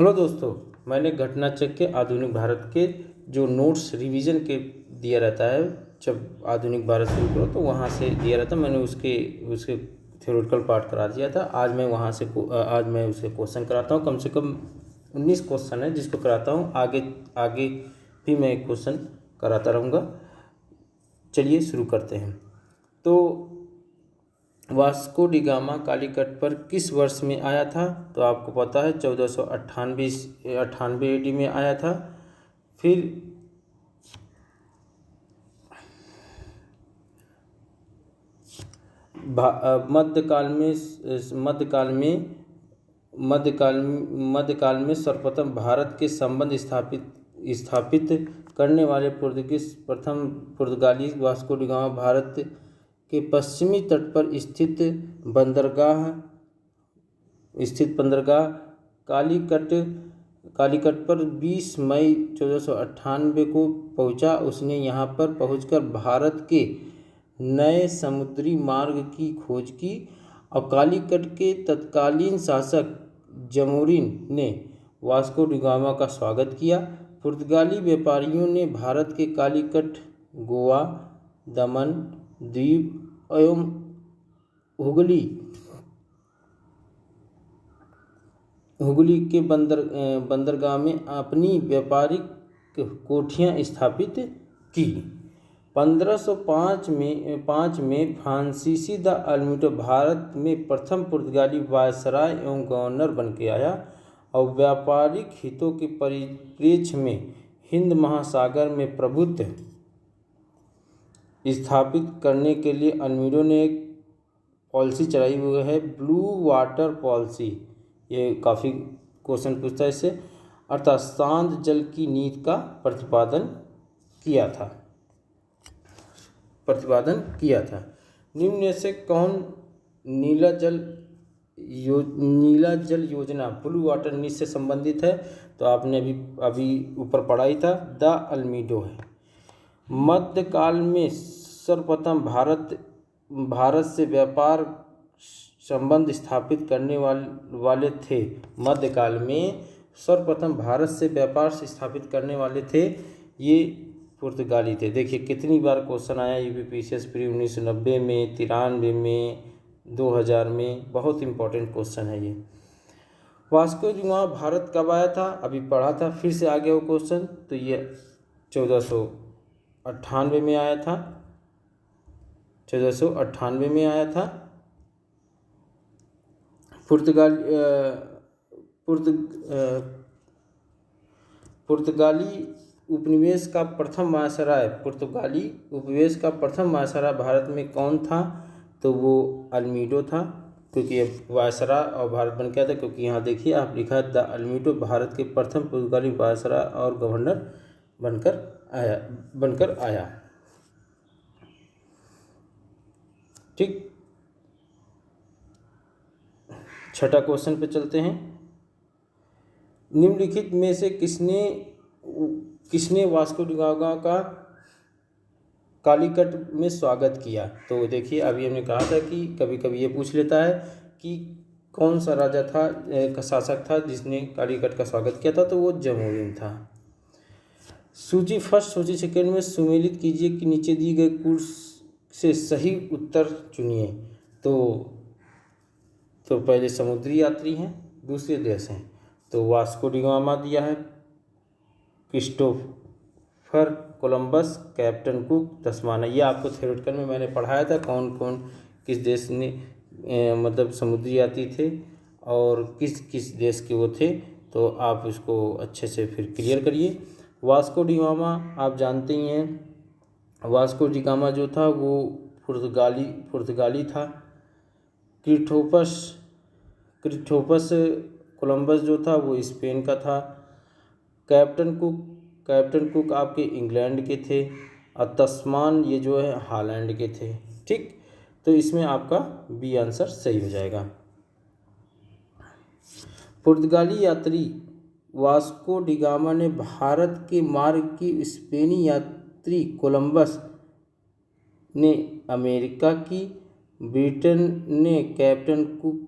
Hello दोस्तों, मैंने घटना चक्र के आधुनिक भारत के जो नोट्स रिवीजन के दिया रहता है, जब आधुनिक भारत शुरू करो तो वहाँ से दिया रहता है। मैंने उसके थ्योरेटिकल पार्ट करा दिया था। आज मैं उसके क्वेश्चन कराता हूँ। कम से कम 19 क्वेश्चन है जिसको कराता हूँ। आगे आगे भी मैं क्वेश्चन कराता रहूँगा। चलिए शुरू करते हैं। तो वास्को डी गामा कालीकट पर किस वर्ष में आया था? तो आपको पता है 1498 AD में आया था। फिर मध्यकाल में सर्वप्रथम भारत के संबंध स्थापित करने वाले प्रथम पुर्तगाली वास्को डी गामा भारत के पश्चिमी तट पर स्थित बंदरगाह कालीकट पर 20 मई 1498 को पहुंचा। उसने यहां पर पहुंचकर भारत के नए समुद्री मार्ग की खोज की और कालीकट के तत्कालीन शासक जमोरिन ने वास्को डी गामा का स्वागत किया। पुर्तगाली व्यापारियों ने भारत के कालीकट, गोवा, दमन द्वीप एवं हुगली के बंदरगाह में अपनी व्यापारिक कोठियां स्थापित की। 1505 में फ्रांसीसी द अल्मीडो भारत में प्रथम पुर्तगाली वायसराय एवं गवर्नर बन के आया और व्यापारिक हितों के परिप्रेक्ष्य में हिंद महासागर में प्रभुत्व स्थापित करने के लिए अल्मीडो ने एक पॉलिसी चलाई हुई है, ब्लू वाटर पॉलिसी। ये काफ़ी क्वेश्चन पूछता है इससे, अर्थात शांत जल की नीति का प्रतिपादन किया था। निम्न में से कौन नीला जल योजना ब्लू वाटर नीति से संबंधित है? तो आपने अभी ऊपर पढ़ा ही था, द अल्मीडो है। मध्यकाल में सर्वप्रथम भारत से व्यापार संबंध स्थापित करने वाले थे। मध्यकाल में सर्वप्रथम भारत से व्यापार स्थापित करने वाले थे ये पुर्तगाली थे। देखिए कितनी बार क्वेश्चन आया यूपीपीसीएस प्री 1990 में, 93 में, 2000 में। बहुत इंपॉर्टेंट क्वेश्चन है ये। वास्को डी गामा भारत कब आया था? अभी पढ़ा था, फिर से आ गया वो क्वेश्चन। तो ये 1498 में आया था। 1498 में आया था। पुर्तगाली उपनिवेश का प्रथम वायसराय भारत में कौन था? तो वो अल्मीडो था, क्योंकि वायसराय और भारत बन गया था। क्योंकि यहाँ देखिए आप लिखा है द अल्मीडो भारत के प्रथम पुर्तगाली वायसराय और गवर्नर बनकर आया। ठीक, छठा क्वेश्चन पे चलते हैं। निम्नलिखित में से किसने वास्को डी गामा का कालीकट में स्वागत किया? तो देखिए अभी हमने कहा था कि कभी कभी ये पूछ लेता है कि कौन सा राजा था, शासक था जिसने कालीकट का स्वागत किया था? तो वो जमोरिन था। सूची फर्स्ट सूची सेकेंड में सुमेलित कीजिए कि नीचे दी गई कोर्स से सही उत्तर चुनिए। तो पहले समुद्री यात्री हैं, दूसरे देश हैं। तो वास्को डी गामा दिया है, क्रिस्टोफर कोलंबस, कैप्टन कुक, तस्माना। ये आपको थ्योरेटिकल में मैंने पढ़ाया था कौन कौन किस देश ने मतलब समुद्री यात्री थे और किस देश के वो थे। तो आप इसको अच्छे से फिर क्लियर करिए। वास्को डी गामा आप जानते ही हैं, वास्को डी गामा जो था वो पुर्तगाली था। क्रिस्टोफर कोलंबस जो था वो स्पेन का था। कैप्टन कुक आपके इंग्लैंड के थे और तस्मान ये जो है हॉलैंड के थे। ठीक, तो इसमें आपका बी आंसर सही हो जाएगा। पुर्तगाली यात्री वास्को डी गामा ने भारत के मार्ग की स्पेनी यात्री कोलंबस ने अमेरिका की, ब्रिटेन ने कैप्टन कुक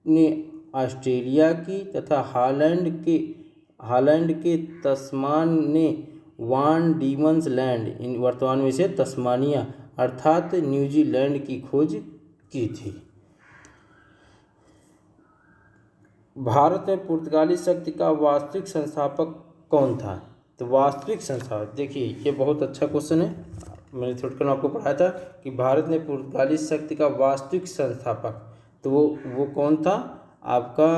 ने ऑस्ट्रेलिया की तथा हॉलैंड के तस्मान ने वान डीमन्स लैंड, इन वर्तमान में से तस्मानिया अर्थात न्यूजीलैंड की खोज की थी। भारत में पुर्तगाली शक्ति का वास्तविक संस्थापक कौन था? तो वास्तविक संस्थापक, देखिए ये बहुत अच्छा क्वेश्चन है। मैंने थोड़ा आपको पढ़ाया था कि भारत में पुर्तगाली शक्ति का वास्तविक संस्थापक, तो वो कौन था? आपका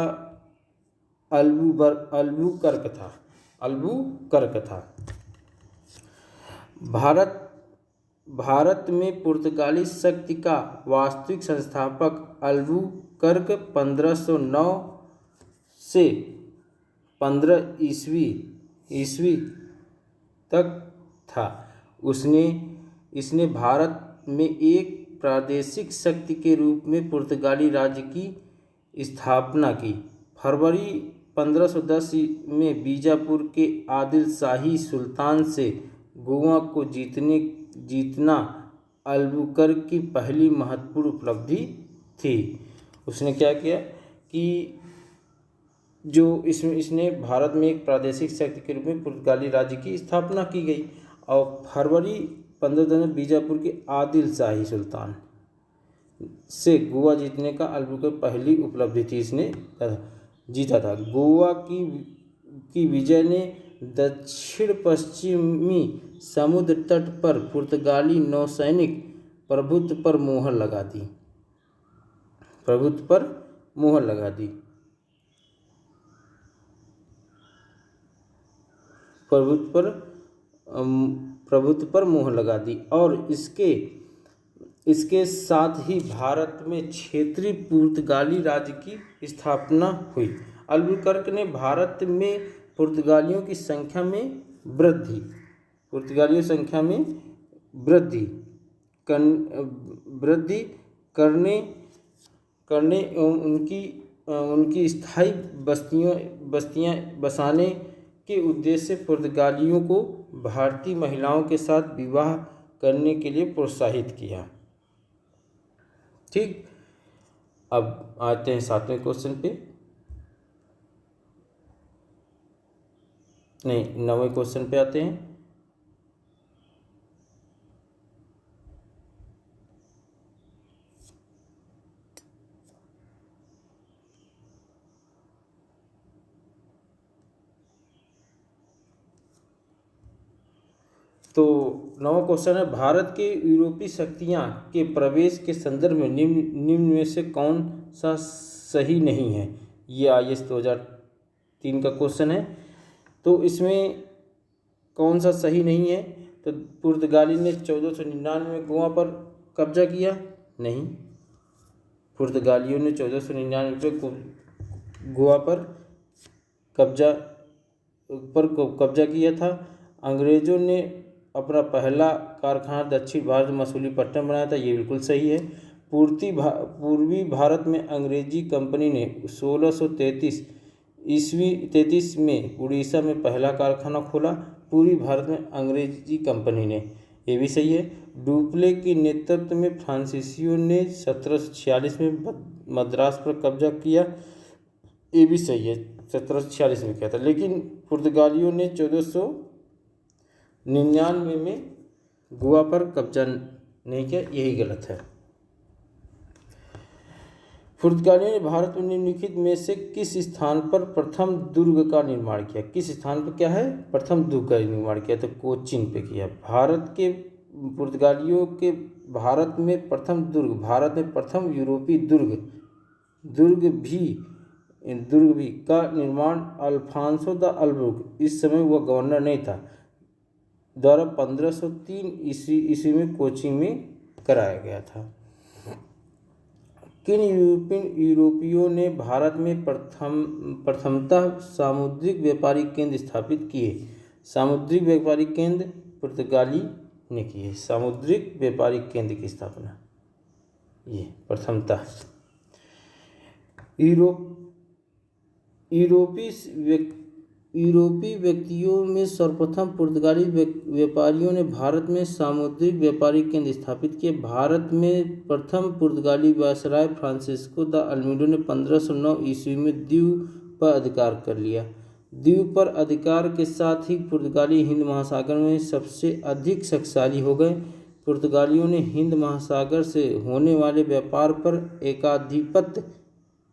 अल्बुकर्क था। भारत में पुर्तगाली शक्ति का वास्तविक संस्थापक अल्बुकर्क 1509 से 15 ईस्वी तक था। इसने भारत में एक प्रादेशिक शक्ति के रूप में पुर्तगाली राज्य की स्थापना की। फरवरी 1510 में बीजापुर के आदिल शाही सुल्तान से गोवा को जीतना अल्बुकर्क की पहली महत्वपूर्ण उपलब्धि थी। उसने क्या किया कि जो इसने भारत में एक प्रादेशिक शक्ति के रूप में पुर्तगाली राज्य की स्थापना की गई और फरवरी 1510 में बीजापुर के आदिल शाही सुल्तान से गोवा जीतने का अल्बुकर्क पहली उपलब्धि थी, इसने जीता था। गोवा की विजय ने दक्षिण पश्चिमी समुद्र तट पर पुर्तगाली नौसैनिक प्रभुत्व पर मोहर लगा दी और इसके साथ ही भारत में क्षेत्रीय पुर्तगाली राज्य की स्थापना हुई। अल्बुकर्क ने भारत में पुर्तगालियों की संख्या में वृद्धि करने एवं उनकी स्थायी बस्तियां बसाने के उद्देश्य से पुर्तगालियों को भारतीय महिलाओं के साथ विवाह करने के लिए प्रोत्साहित किया। ठीक, अब आते हैं 7वें क्वेश्चन पे, नहीं 9वें क्वेश्चन पे आते हैं। तो 9वां क्वेश्चन है, भारत के यूरोपीय शक्तियाँ के प्रवेश के संदर्भ में निम्न में से कौन सा सही नहीं है? ये IAS 2003 का क्वेश्चन है। तो इसमें कौन सा सही नहीं है? तो पुर्तगाली ने 1499 में गोवा पर कब्जा किया? नहीं, पुर्तगालियों ने 1499 में गोवा पर कब्जा किया था। अंग्रेजों ने अपना पहला कारखाना दक्षिण भारत में मसूलीपट्टनम बनाया था, ये बिल्कुल सही है। पूर्वी भारत में अंग्रेजी कंपनी ने 1633 में उड़ीसा में पहला कारखाना खोला। पूर्वी भारत में अंग्रेजी कंपनी ने, ये भी सही है। डुप्ले के नेतृत्व में फ्रांसीसियों ने 1746 में मद्रास पर कब्जा किया, ये भी सही है, 1746 में किया था। लेकिन पुर्तगालियों ने 1499 में गोवा पर कब्जा नहीं किया, यही गलत है। पुर्तगालियों ने भारत में निम्नलिखित में से किस स्थान पर प्रथम दुर्ग का निर्माण किया? किस स्थान पर क्या है? प्रथम दुर्ग का निर्माण किया, तो कोचीन पे किया। पुर्तगालियों के भारत में प्रथम यूरोपीय दुर्ग भी का निर्माण अल्फांसो द अल्बुकर्क, इस समय वह गवर्नर नहीं था, द्वारा 1503 ईस्वी में कोचीन में कराया गया था। किन यूरोपियों ने भारत में प्रथमतः सामुद्रिक व्यापारिक केंद्र स्थापित किए? सामुद्रिक व्यापारिक केंद्र पुर्तगाली ने किए, सामुद्रिक व्यापारिक केंद्र की स्थापना ये प्रथमतः। यूरोपीय व्यक्तियों में सर्वप्रथम पुर्तगाली व्यापारियों ने भारत में सामुद्रिक व्यापारिक केंद्र स्थापित किए। भारत में प्रथम पुर्तगाली वायसराय फ्रांसिस्को द अल्मीडो ने 1509 ईस्वी में दीव पर अधिकार कर लिया। दीव पर अधिकार के साथ ही पुर्तगाली हिंद महासागर में सबसे अधिक शक्तिशाली हो गए। पुर्तगालियों ने हिंद महासागर से होने वाले व्यापार पर एकाधिपत्य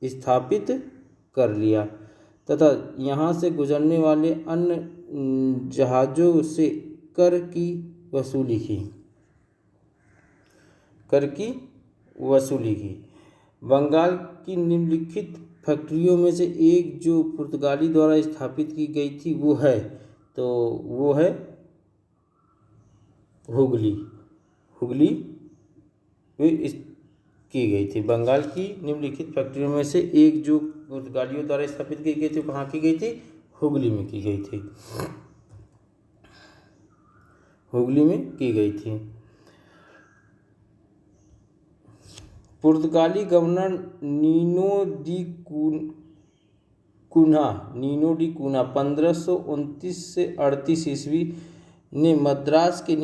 स्थापित कर लिया तथा यहाँ से गुजरने वाले अन्य जहाज़ों से कर की वसूली की। बंगाल की निम्नलिखित फैक्ट्रियों में से एक जो पुर्तगाली द्वारा स्थापित की गई थी वो है हुगली की गई थी। बंगाल की निम्नलिखित फैक्ट्रियों में से एक जो पुर्तगालियों द्वारा स्थापित की गई थी कहाँ की गई थी? हुगली में की गई थी। पुर्तगाली गवर्नर नीनो डी कून्हा 1529 से 38 ईस्वी ने मद्रास के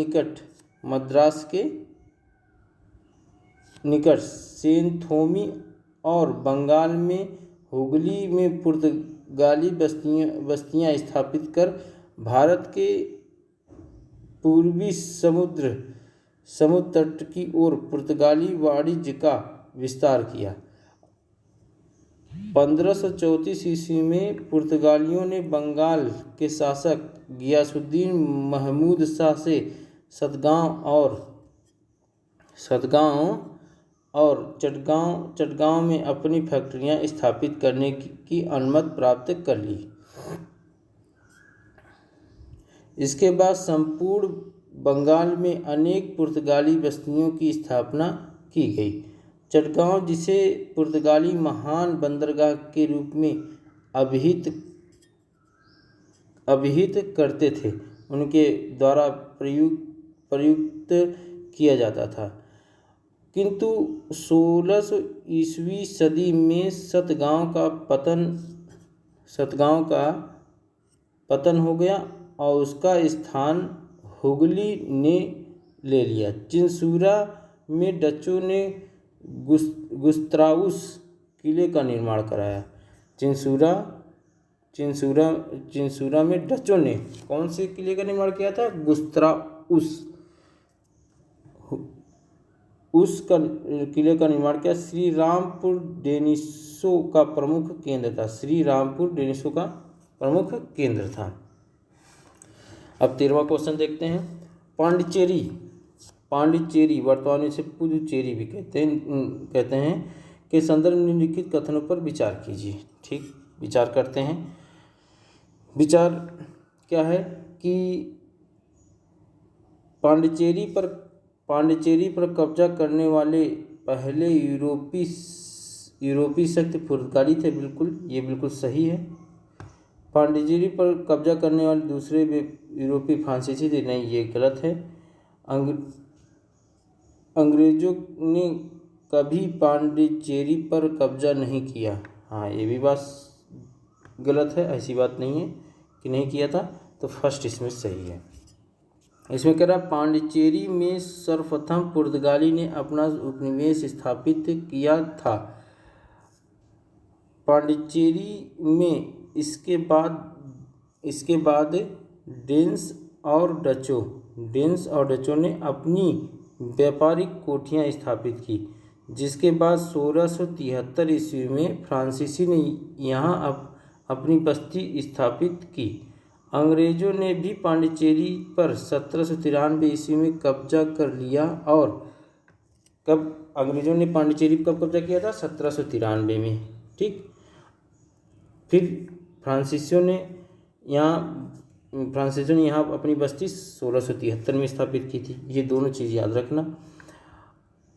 निकट सेंथोमी और बंगाल में हुगली में पुर्तगाली बस्तियां स्थापित कर भारत के पूर्वी समुद्र तट की ओर पुर्तगाली वाणिज्य का विस्तार किया। 1534 ईस्वी में पुर्तगालियों ने बंगाल के शासक गियासुद्दीन महमूद शाह से सतगांव और चटगांव में अपनी फैक्ट्रियां स्थापित करने की अनुमति प्राप्त कर ली। इसके बाद संपूर्ण बंगाल में अनेक पुर्तगाली बस्तियों की स्थापना की गई। चटगांव, जिसे पुर्तगाली महान बंदरगाह के रूप में अभिहित करते थे, उनके द्वारा प्रयुक्त किया जाता था। किंतु 1600 ईस्वी सदी में सतगांव का पतन हो गया और उसका स्थान हुगली ने ले लिया। चिंसुरा में डचों ने गुस्ताउस किले का निर्माण कराया। चिंसुरा में डचों ने कौन से किले का निर्माण किया था? गुस्ताउस किले का निर्माण किया। श्री रामपुर डेनिसो का प्रमुख केंद्र था। अब 13वां क्वेश्चन देखते हैं। पांडिचेरी वर्तमान में से पुदुचेरी भी कहते हैं के संदर्भ निम्नलिखित कथनों पर विचार कीजिए। ठीक, विचार करते हैं। विचार क्या है कि पांडिचेरी पर कब्जा करने वाले पहले यूरोपीय शक्ति पुर्तगाली थे। ये बिल्कुल सही है। पांडिचेरी पर कब्जा करने वाले दूसरे यूरोपीय फ्रांसीसी थे। नहीं, ये गलत है। अंग्रेजों ने कभी पांडिचेरी पर कब्जा नहीं किया। हाँ, ये भी बात गलत है। ऐसी बात नहीं है कि नहीं किया था। तो फर्स्ट इसमें सही है। इसमें कह रहा पांडिचेरी में सर्वप्रथम पुर्तगाली ने अपना उपनिवेश स्थापित किया था। पांडिचेरी में इसके बाद डेन्स और डचों ने अपनी व्यापारिक कोठियाँ स्थापित की, जिसके बाद 1673 ईस्वी में फ्रांसीसी ने यहाँ अपनी बस्ती स्थापित की। अंग्रेजों ने भी पांडिचेरी पर 1793 ईस्वी में कब्जा कर लिया। और अंग्रेजों ने पांडिचेरी पर कब कब्जा किया था? 1793 में। ठीक, फिर फ्रांसीसियों ने यहाँ अपनी बस्ती 1673 में स्थापित की थी। ये दोनों चीज़ याद रखना।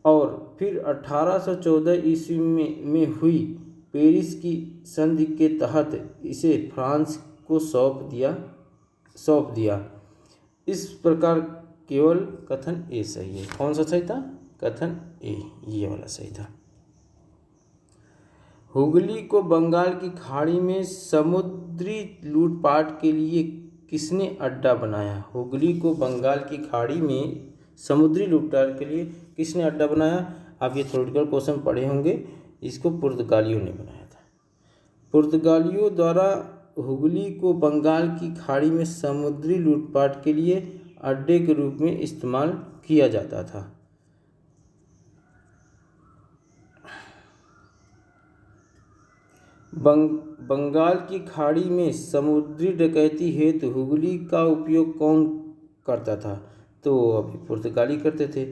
और फिर 1814 ईस्वी में हुई पेरिस की संधि के तहत इसे फ्रांस को सौंप दिया। इस प्रकार केवल कथन ए सही है। कौन सा सही था? कथन ए, ये वाला सही था। हुगली को बंगाल की खाड़ी में समुद्र समुद्री लूटपाट के लिए किसने अड्डा बनाया? हुगली को बंगाल की खाड़ी में समुद्री लूटपाट के लिए किसने अड्डा बनाया? आप ये थ्योरेटिकल क्वेश्चन पढ़े होंगे। इसको पुर्तगालियों ने बनाया था। पुर्तगालियों द्वारा हुगली को बंगाल की खाड़ी में समुद्री लूटपाट के लिए अड्डे के रूप में इस्तेमाल किया जाता था। बंगाल की खाड़ी में समुद्री डकैती हेतु हुगली का उपयोग कौन करता था? तो अभी पुर्तगाली करते थे।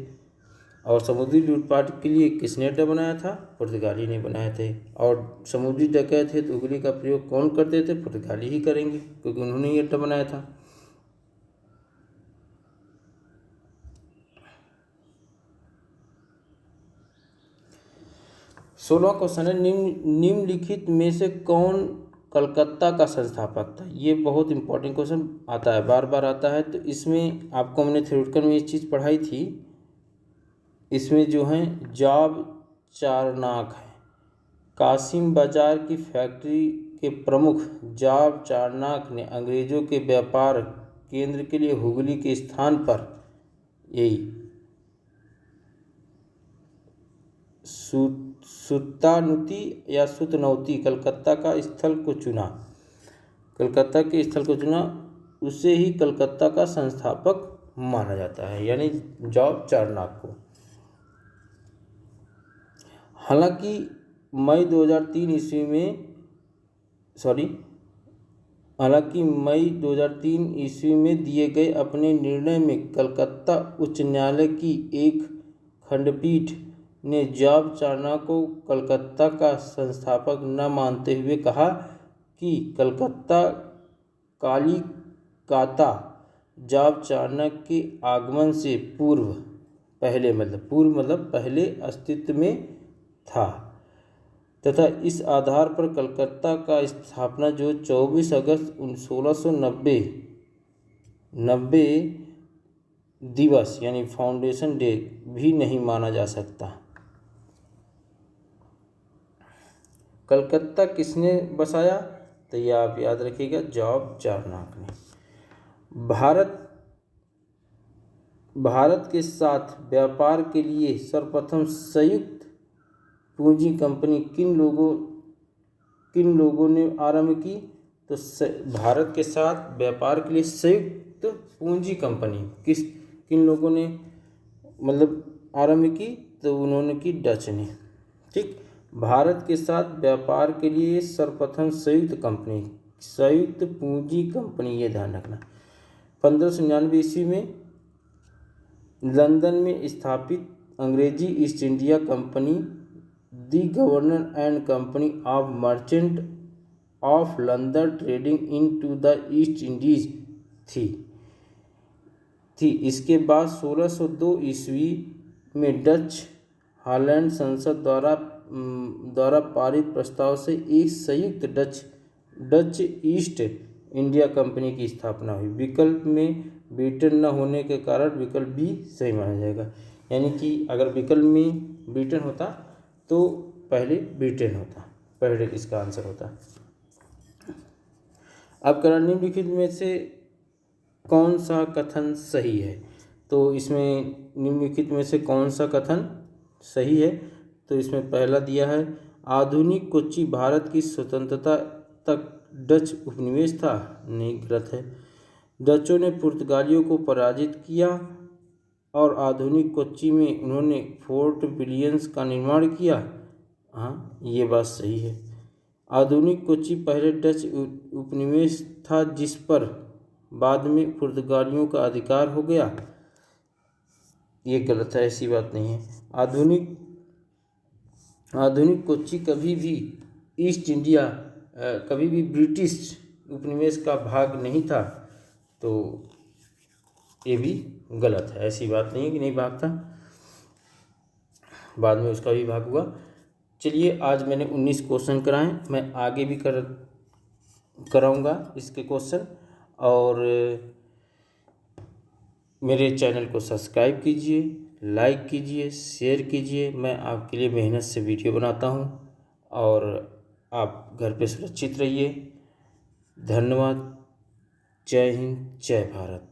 और समुद्री लूटपाट के लिए किसने अड्डा बनाया था? पुर्तगाली ने बनाए थे। और समुद्री डकैत हेतु हुगली का प्रयोग कौन करते थे? पुर्तगाली ही करेंगे, क्योंकि उन्होंने ही अड्डा बनाया था। सोलह क्वेश्चन है, निम्नलिखित में से कौन कलकत्ता का संस्थापक था? ये बहुत इंपॉर्टेंट क्वेश्चन आता है, बार बार आता है। तो इसमें आपको मैंने थ्योरेटिकल में ये चीज़ पढ़ाई थी। इसमें जो है जॉब चारनाक है। कासिम बाजार की फैक्ट्री के प्रमुख जॉब चारनाक ने अंग्रेजों के व्यापार केंद्र के लिए हुगली के स्थान पर यही सुतानुती या सुतनौती कलकत्ता का स्थल को चुना। कलकत्ता के स्थल को चुना, उसे ही कलकत्ता का संस्थापक माना जाता है, यानी जॉब चारनाक को। हालांकि मई 2003 ईस्वी में दिए गए अपने निर्णय में कलकत्ता उच्च न्यायालय की एक खंडपीठ ने जॉब चारनाक को कलकत्ता का संस्थापक न मानते हुए कहा कि कलकत्ता कालिकाता जॉब चारनाक के आगमन से पहले अस्तित्व में था, तथा इस आधार पर कलकत्ता का स्थापना जो 24 अगस्त 1690 दिवस यानी फाउंडेशन डे भी नहीं माना जा सकता। कलकत्ता किसने बसाया? तो ये आप याद रखिएगा, जॉब चारनाक ने। भारत के साथ व्यापार के लिए सर्वप्रथम संयुक्त पूंजी कंपनी किन लोगों ने आरंभ की? तो भारत के साथ व्यापार के लिए संयुक्त पूंजी कंपनी किन लोगों ने आरंभ की? तो उन्होंने की डच ने। ठीक, भारत के साथ व्यापार के लिए सर्वप्रथम संयुक्त पूंजी कंपनी, ये ध्यान रखना। 1599 ईस्वी में लंदन में स्थापित अंग्रेजी East India Company the governor and company of merchant of London trading into the East Indies थी। इसके बाद 1602 ईस्वी में डच हॉलैंड संसद द्वारा पारित प्रस्ताव से एक संयुक्त डच ईस्ट इंडिया कंपनी की स्थापना हुई। विकल्प में ब्रिटेन न होने के कारण विकल्प बी सही माना जाएगा, यानी कि अगर विकल्प में ब्रिटेन होता तो पहले ब्रिटेन होता, पहले इसका आंसर होता। अब करण निम्नलिखित में से कौन सा कथन सही है? तो इसमें निम्नलिखित में से कौन सा कथन सही है? तो इसमें पहला दिया है, आधुनिक कोच्चि भारत की स्वतंत्रता तक डच उपनिवेश था। नहीं, गलत है। डचों ने पुर्तगालियों को पराजित किया और आधुनिक कोच्चि में उन्होंने फोर्ट विलियम्स का निर्माण किया। हाँ, ये बात सही है। आधुनिक कोच्चि पहले डच उपनिवेश था जिस पर बाद में पुर्तगालियों का अधिकार हो गया। ये गलत है, ऐसी बात नहीं है। आधुनिक कोच्चि कभी भी ब्रिटिश उपनिवेश का भाग नहीं था, तो ये भी गलत है। ऐसी बात नहीं है कि नहीं भाग था, बाद में उसका भी भाग हुआ। चलिए, आज मैंने 19 क्वेश्चन कराए, मैं आगे भी कराऊंगा इसके क्वेश्चन। और मेरे चैनल को सब्सक्राइब कीजिए, लाइक कीजिए, शेयर कीजिए। मैं आपके लिए मेहनत से वीडियो बनाता हूं, और आप घर पे सुरक्षित रहिए। धन्यवाद। जय हिंद, जय भारत।